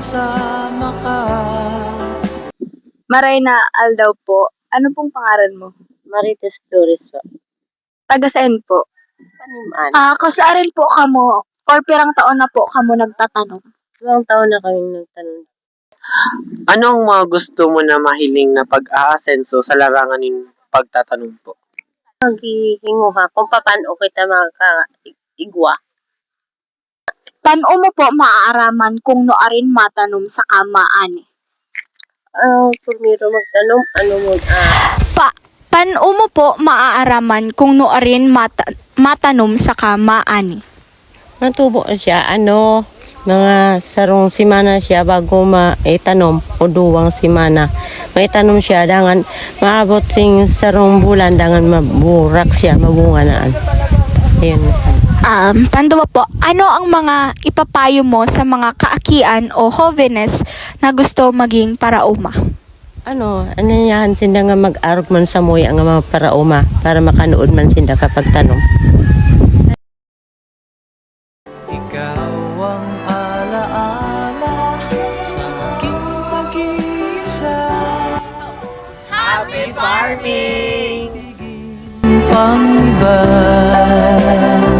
kasama ka. Marina Aldaw po. Ano pong pangalan mo? Marites Flores po. Taga saan po? Paniman. Kasaarin po kamo or pirang taon na po kamo nagtatanong. Ilang taon na kaming nagtanong. Ano ang mga gusto mo na mahiling na pag-aasenso sa larangan ng pagtatanong po? Maghihingo ha kung paano kita makaigwa. Tano mo po maaaraman kung noarin matanom sa kamaan. Pumiro magtanong, ano mo, Paano mo po maaaraman kung noarin matanom sa kamaan? matubo siya, mga sarong simana siya bago maitanom o duwang simana. Maitanom siya, dangan maabot sing sarong bulan, dangan maburak siya, mabunga naan. Ayun. Panduwa po, ano ang mga ipapayo mo sa mga kaakian o jóvenes na gusto maging parauma? Anyayahan sinda nga mag-arog man sa moya nga mga parauma para makanood man sinda kapag tanong. Ikaw ang alaala sa aking pag-iisa. Happy farming! Pang iba.